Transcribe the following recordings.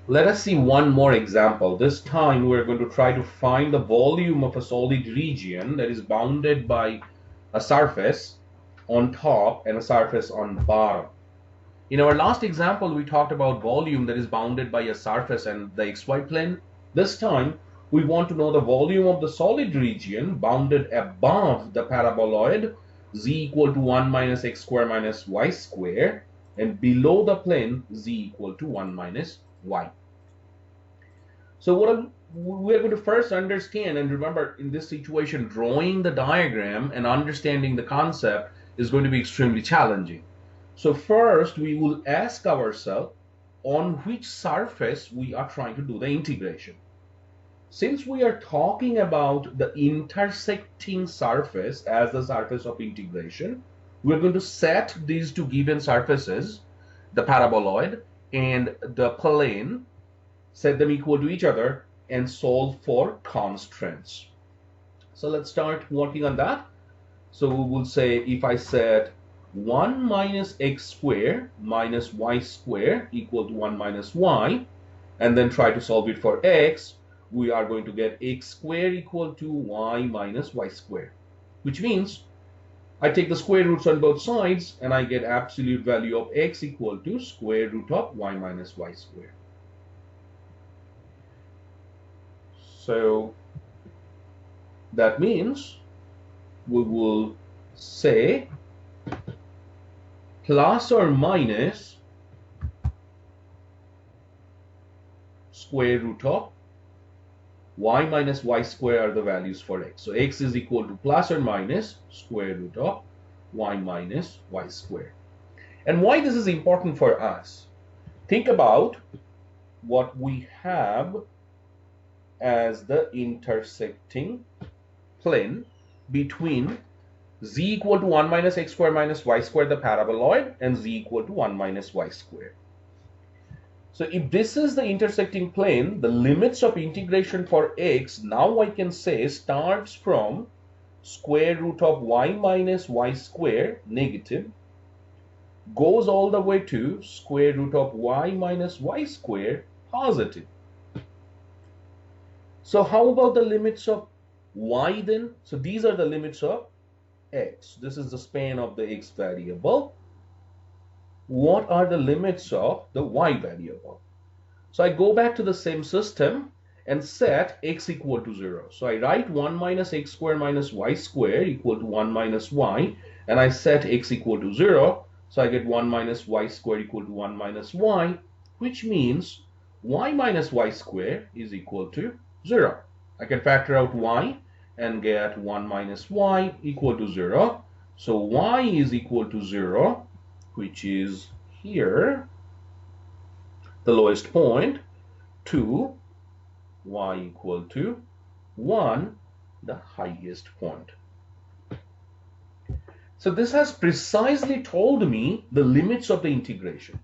Let us see one more example. This time we're going to try to find the volume of a solid region that is bounded by a surface on top and a surface on bottom. In our last example, we talked about volume that is bounded by a surface and the xy plane. This time, we want to know the volume of the solid region bounded above the paraboloid z equal to 1 minus x square minus y square and below the plane z equal to 1 minus y. So we're going to first understand, and remember, in this situation, drawing the diagram and understanding the concept is going to be extremely challenging. So first, we will ask ourselves on which surface we are trying to do the integration. Since we are talking about the intersecting surface as the surface of integration, we're going to set these two given surfaces, the paraboloid and the plane, set them equal to each other and solve for constraints. So let's start working on that. So we will say if I set 1 minus x square minus y square equal to 1 minus y, and then try to solve it for x, we are going to get x square equal to y minus y square, which means I take the square roots on both sides and I get absolute value of x equal to square root of y minus y square. So that means we will say plus or minus square root of y minus y square are the values for x. So x is equal to plus or minus square root of y minus y square. And why this is important for us? Think about what we have as the intersecting plane between z equal to 1 minus x square minus y square, the paraboloid, and z equal to 1 minus y square. So if this is the intersecting plane, the limits of integration for x, now I can say, starts from square root of y minus y square negative, goes all the way to square root of y minus y square positive. So how about the limits of y then? So these are the limits of x. This is the span of the x variable. What are the limits of the y variable? So I go back to the same system and set x equal to 0. So I write 1 minus x square minus y square equal to 1 minus y, and I set x equal to 0. So I get 1 minus y square equal to 1 minus y, which means y minus y square is equal to 0. I can factor out y and get 1 minus y equal to 0. So y is equal to 0, which is here, the lowest point, to y equal to 1, the highest point. So this has precisely told me the limits of the integration.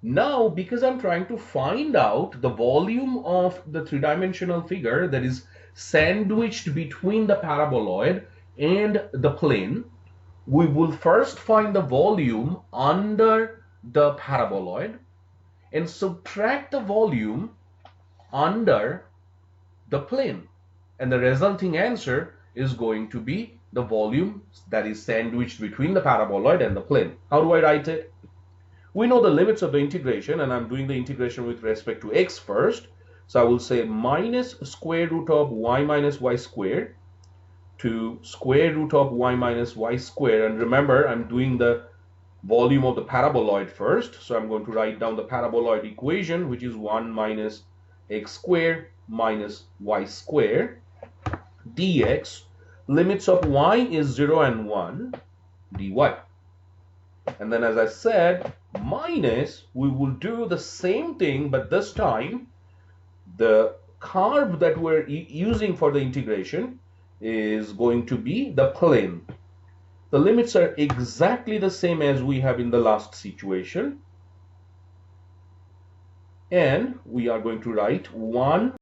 Now, because I'm trying to find out the volume of the three-dimensional figure that is sandwiched between the paraboloid and the plane, we will first find the volume under the paraboloid and subtract the volume under the plane. And the resulting answer is going to be the volume that is sandwiched between the paraboloid and the plane. How do I write it? We know the limits of the integration, and I'm doing the integration with respect to x first. So I will say minus square root of y minus y square to square root of y minus y square. And remember, I'm doing the volume of the paraboloid first. So I'm going to write down the paraboloid equation, which is 1 minus x square minus y square dx. Limits of y is 0 and 1 dy. And then, as I said, minus, we will do the same thing, but this time the curve that we're using for the integration is going to be the plane. The limits are exactly the same as we have in the last situation. And we are going to write 1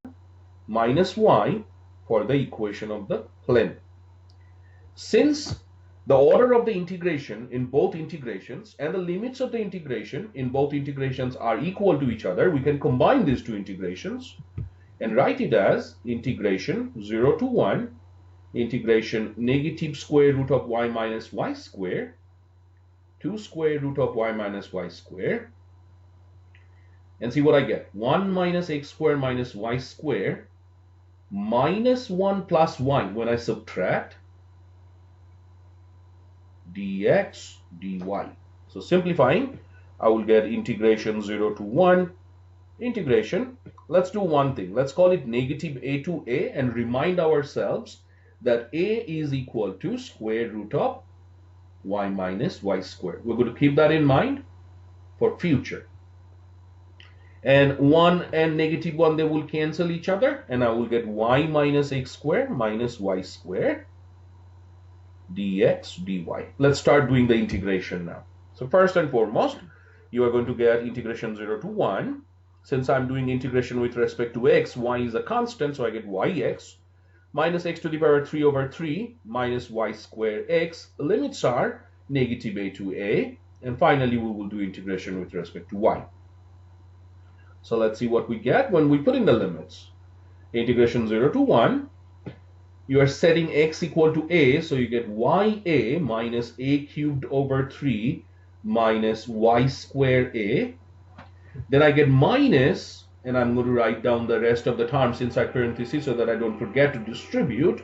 minus y for the equation of the plane. Since the order of the integration in both integrations and the limits of the integration in both integrations are equal to each other, we can combine these two integrations and write it as integration 0 to 1 integration negative square root of y minus y square to square root of y minus y square, and see what I get. 1 minus x square minus y square minus 1 plus y when I subtract dx dy. So simplifying, I will get integration 0 to 1 integration. Let's do one thing. Let's call it negative a to a and remind ourselves that a is equal to square root of y minus y squared. We're going to keep that in mind for future. And 1 and negative 1, they will cancel each other, and I will get y minus x squared minus y squared dx dy. Let's start doing the integration now. So first and foremost, you are going to get integration 0 to 1. Since I'm doing integration with respect to x, y is a constant, so I get yx minus x to the power 3 over 3 minus y squared x. Limits are negative a to a, and finally we will do integration with respect to y. So let's see what we get when we put in the limits. Integration 0 to 1, you are setting x equal to a, so you get ya minus a cubed over 3 minus y squared a. Then I get minus, and I'm going to write down the rest of the terms inside parentheses so that I don't forget to distribute.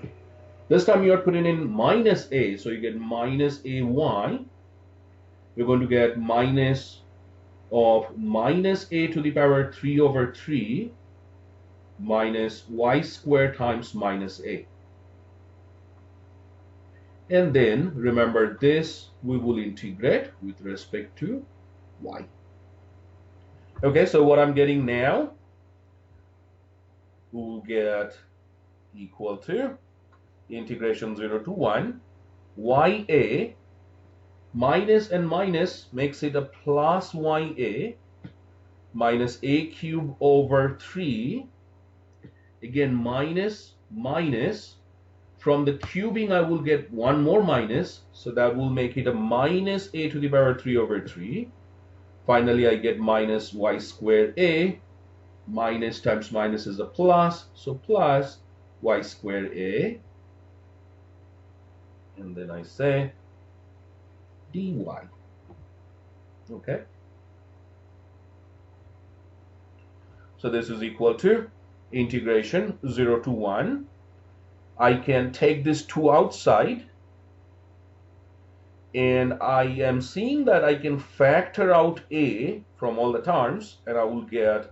This time you are putting in minus a, so you get minus ay. You're going to get minus of minus a to the power 3 over 3 minus y squared times minus a. And then remember this, we will integrate with respect to y. Okay, so what I'm getting now, we'll get equal to integration 0 to 1 ya minus and minus makes it a plus ya minus a cubed over 3, again minus minus. From the cubing I will get one more minus, so that will make it a minus a to the power 3 over 3. Finally I get minus y squared a, minus times minus is a plus, so plus y squared a, and then I say dy. Okay, so this is equal to integration 0 to 1. I can take this 2 outside, and I am seeing that I can factor out a from all the terms, and I will get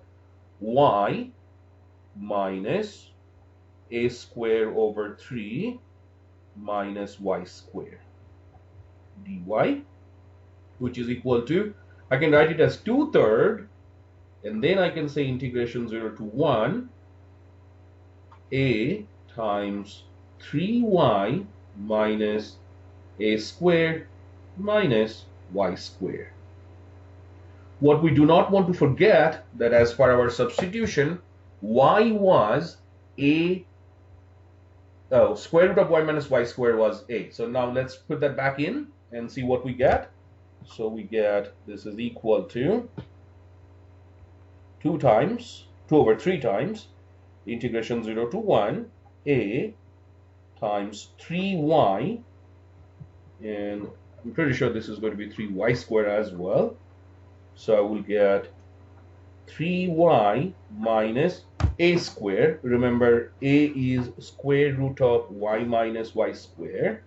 y minus a square over 3 minus y square dy, which is equal to, I can write it as 2/3, and then I can say integration 0 to 1 a times 3y minus a squared minus y squared. What we do not want to forget that as per our substitution, y was a, square root of y minus y squared was a. So now let's put that back in and see what we get. So we get this is equal to 2 over 3 times integration 0 to 1 a times 3y, and I'm pretty sure this is going to be 3y squared as well. So I will get 3y minus a squared. Remember, a is square root of y minus y squared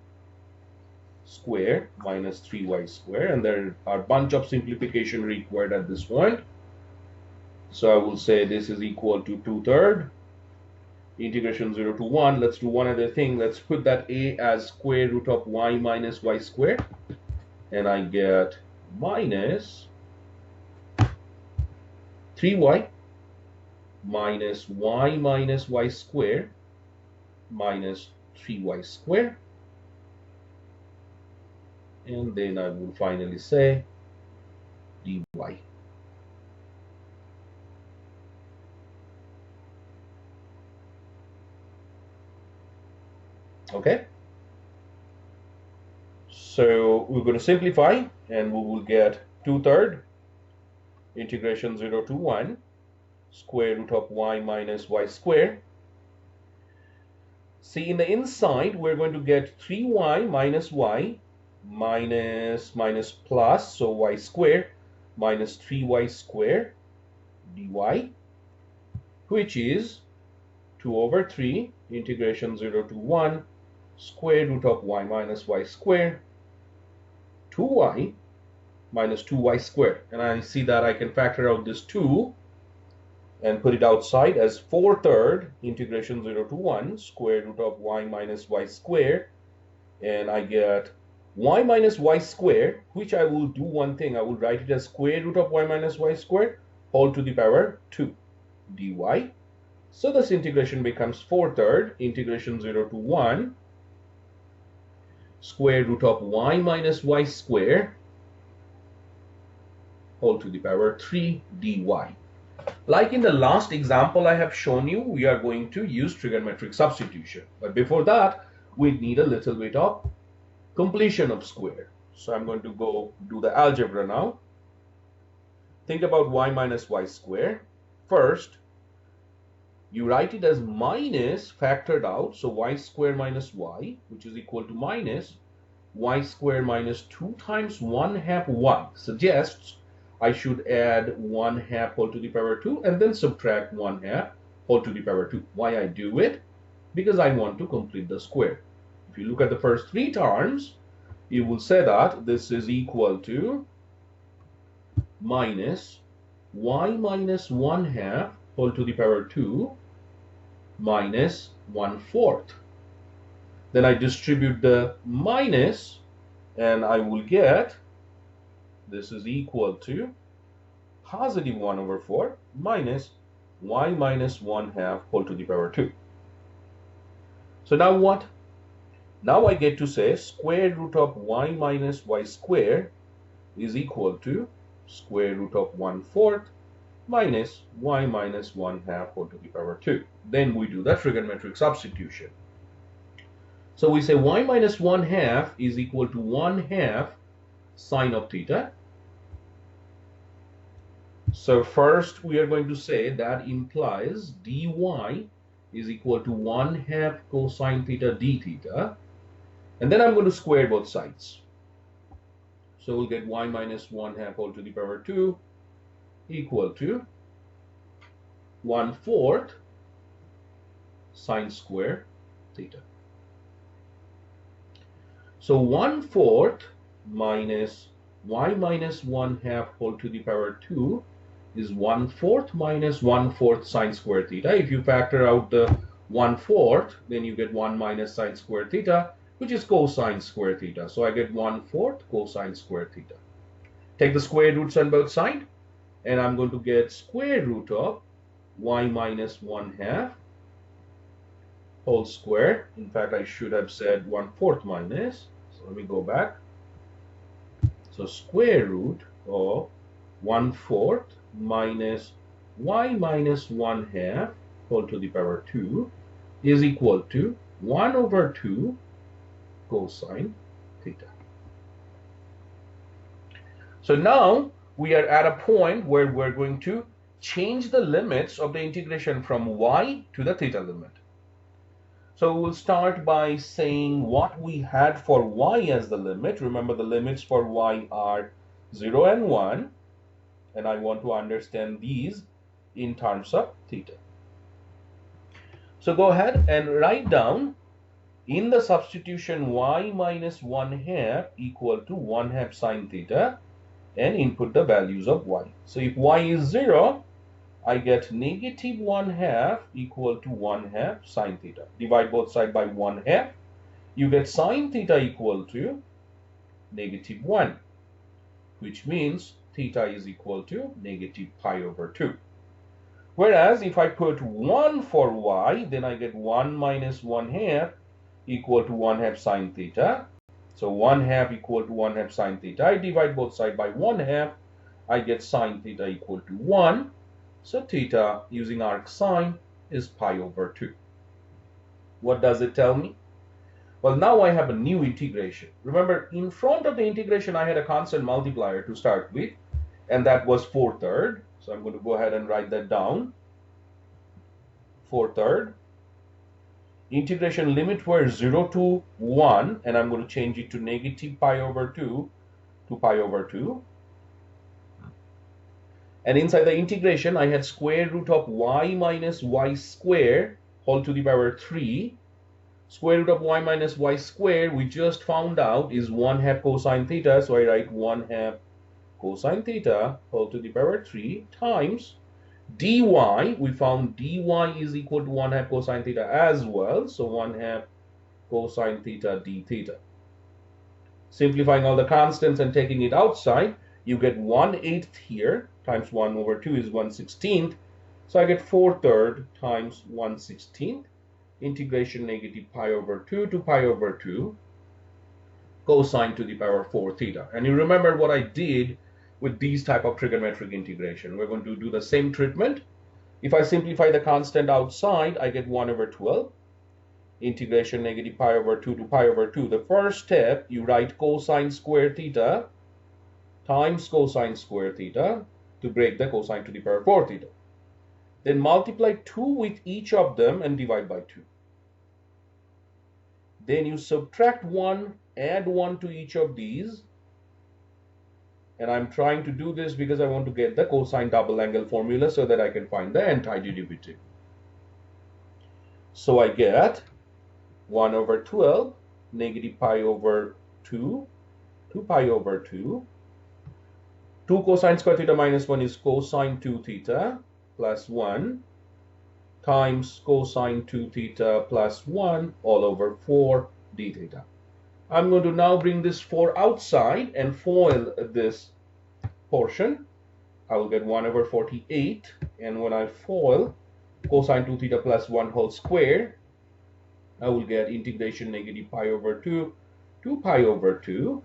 minus 3y squared, and there are a bunch of simplification required at this point. So I will say this is equal to 2/3 integration 0 to 1. Let's do one other thing. Let's put that a as square root of y minus y squared, and I get minus 3y minus y minus y squared minus 3y squared, and then I will finally say dy. Okay, So we're going to simplify, and we will get 2/3 integration 0 to 1 square root of y minus y squared. See, in the inside, we're going to get 3y minus y minus plus, so y squared minus 3y squared dy, which is 2/3 integration 0 to 1 square root of y minus y squared 2y minus 2y squared. And I see that I can factor out this 2 and put it outside as 4/3 integration 0 to 1 square root of y minus y squared, and I get y minus y squared, which I will do one thing, I will write it as square root of y minus y squared whole to the power 2 dy. So this integration becomes 4/3 integration 0 to 1 square root of y minus y squared whole to the power 3 dy. Like in the last example I have shown you, we are going to use trigonometric substitution. But before that, we need a little bit of completion of square. So I'm going to go do the algebra now. Think about y minus y squared. First, you write it as minus factored out. So y squared minus y, which is equal to minus y squared minus 2 times 1/2 y, suggests I should add 1/2 whole to the power 2 and then subtract 1/2 whole to the power 2. Why I do it? Because I want to complete the square. If you look at the first 3 terms, you will say that this is equal to minus y minus 1/2 whole to the power 2 minus 1/4. Then I distribute the minus and I will get this is equal to positive 1/4 minus y minus 1/2 whole to the power 2. So now what? Now I get to say square root of y minus y squared is equal to square root of 1/4 minus y minus 1/2 whole to the power 2. Then we do the trigonometric substitution. So we say y minus 1/2 is equal to 1/2 sine of theta. So first we are going to say that implies dy is equal to 1/2 cosine theta d theta. And then I'm going to square both sides. So we'll get y minus 1/2 whole to the power 2 equal to 1/4 sine square theta. So 1/4 minus y minus 1/2 whole to the power 2 is 1/4 minus 1/4 sine square theta. If you factor out the 1/4, then you get 1 minus sine square theta, which is cosine square theta. So I get 1/4 cosine square theta. Take the square roots on both sides, and I'm going to get square root of y minus 1/2 whole square. In fact, I should have said 1/4 minus. So let me go back. So square root of 1/4 minus y minus 1/2 whole to the power 2 is equal to 1/2 cosine theta. So now we are at a point where we're going to change the limits of the integration from y to the theta limit. So we'll start by saying what we had for y as the limit. Remember, the limits for y are 0 and 1, and I want to understand these in terms of theta. So go ahead and write down in the substitution y minus 1/2 equal to 1/2 sine theta, and input the values of y. So if y is 0, I get negative 1/2 equal to 1/2 sine theta. Divide both sides by 1/2. You get sine theta equal to negative 1, which means theta is equal to negative pi/2. Whereas if I put 1 for y, then I get 1 minus 1/2 equal to 1/2 sine theta. So 1/2 equal to 1/2 sine theta. I divide both sides by 1/2. I get sine theta equal to 1. So theta using arc sine is pi/2. What does it tell me? Well, now I have a new integration. Remember, in front of the integration, I had a constant multiplier to start with, and that was 4/3. So I'm going to go ahead and write that down. 4/3. Integration limit were 0 to 1, and I'm going to change it to negative pi over 2 to pi over 2. And inside the integration, I had square root of y minus y square whole to the power 3. Square root of y minus y square, we just found out, is 1/2 cosine theta. So I write 1/2 cosine theta whole to the power 3 times dy. We found dy is equal to 1/2 cosine theta as well. So 1/2 cosine theta d theta. Simplifying all the constants and taking it outside, you get 1/8 here times 1 over 2 is 1/16. So I get 4/3 times 1/16. Integration negative pi over 2 to pi over 2 cosine to the power 4 theta. And you remember what I did with these type of trigonometric integration. We're going to do the same treatment. If I simplify the constant outside, I get 1 over 12. Integration negative pi over 2 to pi over 2. The first step, you write cosine square theta times cosine square theta to break the cosine to the power 4 theta. Then multiply 2 with each of them and divide by 2. Then you subtract 1, add 1 to each of these. And I'm trying to do this because I want to get the cosine double angle formula so that I can find the antiderivative. So I get 1 over 12 negative pi over 2 to pi over 2. 2 cosine square theta minus 1 is cosine 2 theta plus 1 times cosine 2 theta plus 1 all over 4 d theta. I'm going to now bring this 4 outside and FOIL this portion. I will get 1 over 48, and when I FOIL cosine 2 theta plus 1 whole square, I will get integration negative pi over 2 to pi over 2.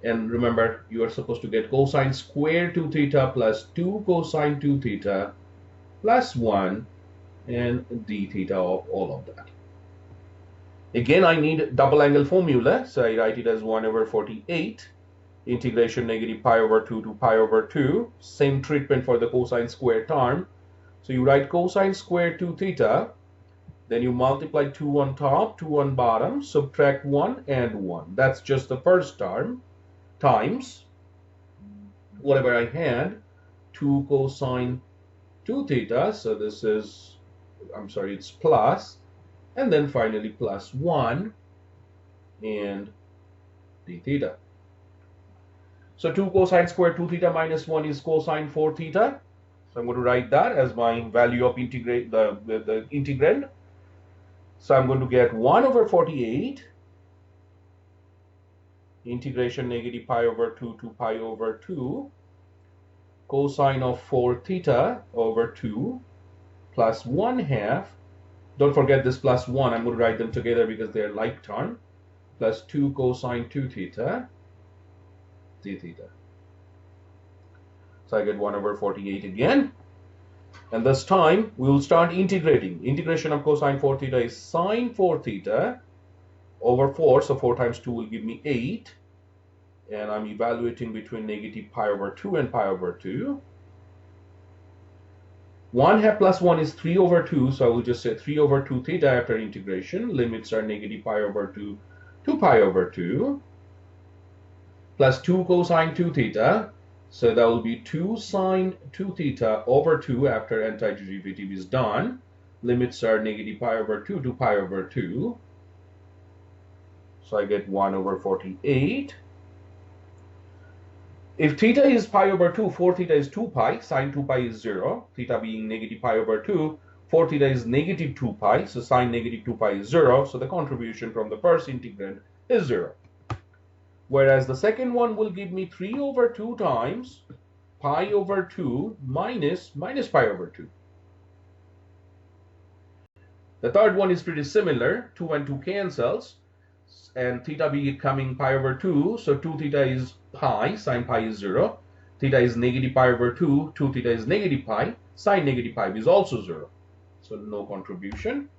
And remember, you are supposed to get cosine square 2 theta plus 2 cosine 2 theta plus 1 and d theta of all of that. Again, I need double angle formula, so I write it as 1 over 48 integration negative pi over 2 to pi over 2. Same treatment for the cosine square term. So you write cosine square 2 theta, then you multiply 2 on top, 2 on bottom, subtract 1 and 1. That's just the first term times whatever I had, 2 cosine 2 theta. So this is, I'm sorry, it's plus, and then finally plus 1 and d theta. So 2 cosine square 2 theta minus 1 is cosine 4 theta. So I'm going to write that as my value of integrate the integrand. So I'm going to get 1 over 48 integration negative pi over 2 to pi over 2 cosine of 4 theta over 2 plus 1/2. Don't forget this plus 1. I'm going to write them together because they're like term. Plus 2 cosine 2 theta d theta. So I get 1 over 48 again. And this time we will start integrating. Integration of cosine 4 theta is sine 4 theta over 4. So 4 times 2 will give me 8. And I'm evaluating between negative pi over 2 and pi over 2. 1/2 plus 1 is 3 over 2. So I will just say 3 over 2 theta after integration. Limits are negative pi over 2 to pi over 2. Plus 2 cosine 2 theta. So that will be 2 sine 2 theta over 2 after antiderivative is done. Limits are negative pi over 2 to pi over 2. So I get 1 over 48. If theta is pi over 2, 4 theta is 2 pi, sine 2 pi is 0. Theta being negative pi over 2, 4 theta is negative 2 pi, so sine negative 2 pi is 0. So the contribution from the first integrand is 0. Whereas the second one will give me 3 over 2 times pi over 2 minus pi over 2. The third one is pretty similar. 2 and 2 cancels, and theta becoming pi over 2. So 2 theta is pi, sine pi is 0. Theta is negative pi over 2. 2 theta is negative pi. Sine negative pi is also 0. So no contribution.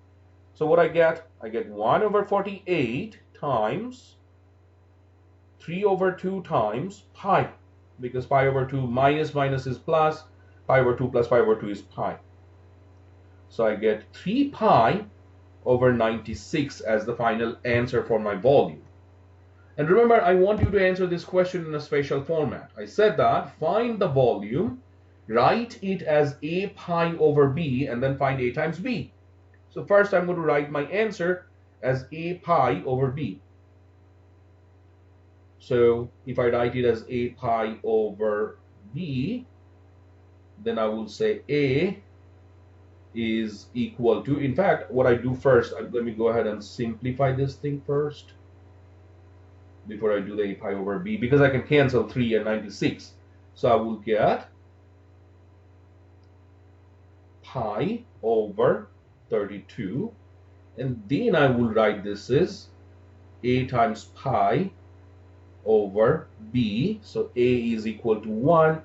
So what I get 1 over 48 times 3 over 2 times pi, because pi over 2 minus minus is plus, pi over 2 plus pi over 2 is pi. So I get 3 pi over 96 as the final answer for my volume. And remember, I want you to answer this question in a special format. I said that find the volume, write it as a pi over b, and then find a times b. So first I'm going to write my answer as a pi over b. So if I write it as a pi over b, then I will say a is equal to, in fact, what I do first, let me go ahead and simplify this thing first before I do the a pi over b, because I can cancel 3 and 96. So I will get pi over 32, and then I will write this as a times pi over b. So a is equal to 1,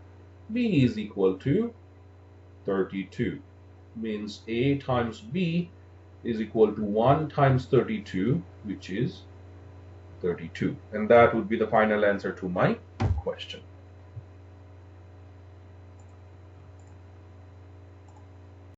b is equal to 32. Means a times b is equal to 1 times 32, which is 32. And that would be the final answer to my question.